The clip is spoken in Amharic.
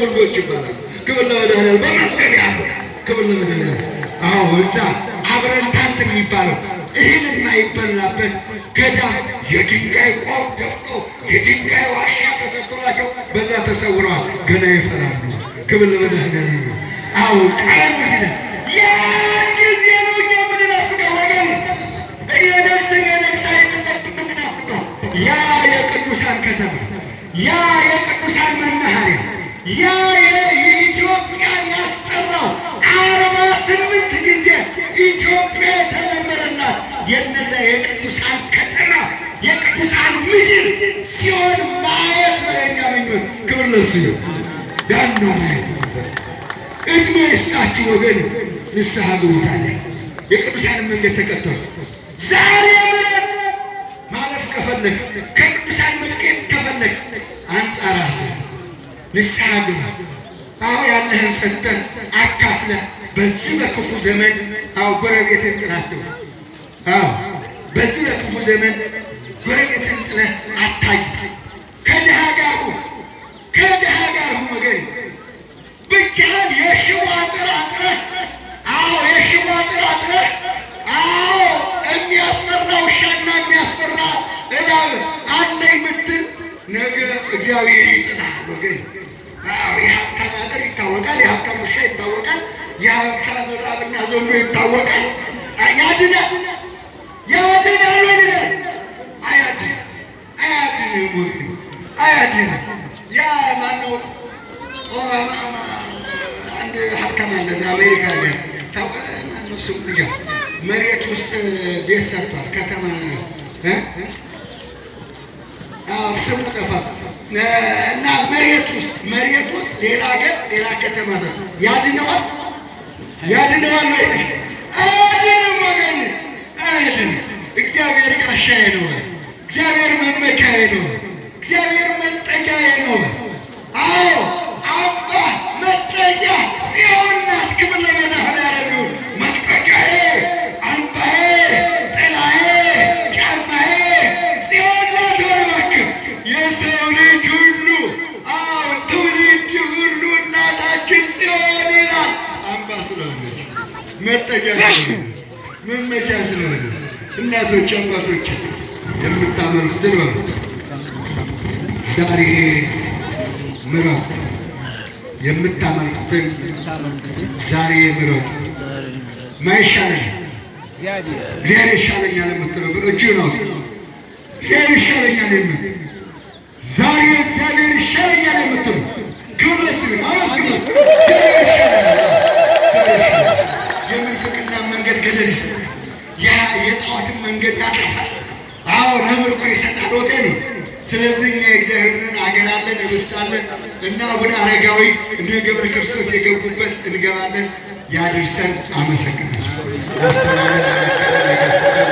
ወንዶች ይባላል። ክብር ለመድኃኒዓለም በመስቀል ያሉ ክብር ለመድኃኒዓለም። አዎ እዛ አብረንታንት የሚባለው እህል የማይበላበት ገዳም የድንጋይ ቆብ ደፍተው የድንጋይ ዋሻ ተሰጥቷቸው በዛ ተሰውረዋል። ገና ይፈራሉ። ክብር ለመድኃኒዓለም። አዎ ቃል ሲል ያን ጊዜ ነው እኛ የምንናፍቀው ወገን። ያ የቅዱሳን ከተማ፣ ያ የቅዱሳን መናኸሪያ፣ ያ የኢትዮጵያን ያስጠራው 48 ጊዜ ኢትዮጵያ የተዘመረላት የነዛ የቅዱሳን ከተማ የቅዱሳን ምድር ሲሆን ማየት ነው የኛ ምኞት። ክብር ለእሱ ይሁን። ያን ነው ማየት። እድሜ ይስጣችሁ ወገን። ንስሐ ግቡታል። የቅዱሳንን መንገድ ተከተሉ። ዛሬ ምሕረት ማለፍ ከፈለግ ከቅዱሳን መገኘት ከፈለግ አንጻር ራስህ ንስሐ ግባ። አዎ ያለህን ሰጥተህ አካፍለህ በዚህ በክፉ ዘመን አዎ ጎረቤትን ጥላት። አዎ በዚህ በክፉ ዘመን ጎረቤትን ጥለህ አታጊጥ። ከድሃ ጋር ከድሃ ጋር ወገን ብቻህን የሽቦ አጥር አጥረህ አዎ የሽቦ አጥር አጥረህ አዎ የሚያስፈራ ውሻና የሚያስፈራ እባብ አለኝ ምትል ነገ እግዚአብሔር ይጥላል ወገን። አዎ የሀብታም አጥር ይታወቃል፣ የሀብታም ውሻ ይታወቃል፣ የሀብታም እባብና ዘንዶ ይታወቃል። ያድናል ያድናል ወይ አያድን ያ ማነው አንድ ሀብታም አለ እዛ አሜሪካ ላይ ታውቃለህ? ማነው ስሙ ልጃ መሬት ውስጥ ቤት ሰርቷል። ከተማ ስሙ ጠፋ እና መሬት ውስጥ ሌላ ሀገር ሌላ ከተማ ሰርቷል። ያድነዋል ወይ? አያድንም ወገን አያድንም። እግዚአብሔር ጋሻዬ ነው፣ እግዚአብሔር መመኪያዬ ነው፣ እግዚአብሔር መጠጊያዬ ነው። አዎ አባ መጠጊያ ጽዮን ናት። ክብር ለመድኃኒዓለም ይሁን። መጠጊያዬ፣ አምባዬ፣ ጥላዬ፣ ጫማዬ ጽዮን ናት። እባክህ የሰው ልጅ ሁሉ አዎ ትውልድ ሁሉ እናታችን ጽዮን ይላል። አምባ ስለሆነች መጠጊያ ስለሆነች መመኪያ ስለሆነች እናቶች አባቶች የምታመልኩትን በሉ ዛሬ ምረጡ። የምታመልኩትን ዛሬ ምረጡ። ማይሻለኝ እግዚአብሔር ይሻለኛል የምትለው እጅ ነው። እግዚአብሔር ይሻለኛል የምትለው ዛሬ እግዚአብሔር ይሻለኛል የምትለው ክብር ለእሱ ይሁን። አመስግኑት። የምንፍቅና መንገድ ገደል ይሰጣል። ያ የጣዖትን መንገድ ያጠፋል። አዎ ለምርኮ ይሰጣል ወገኔ። ስለዚህ እኛ የእግዚአብሔርን አገር አለን፣ ርስት አለን እና አቡነ አረጋዊ እነ ገብረ ክርስቶስ የገቡበት እንገባለን። ያድርሰን። አመሰግናለሁ። ያስተማረን ለመከረን የገሰጸን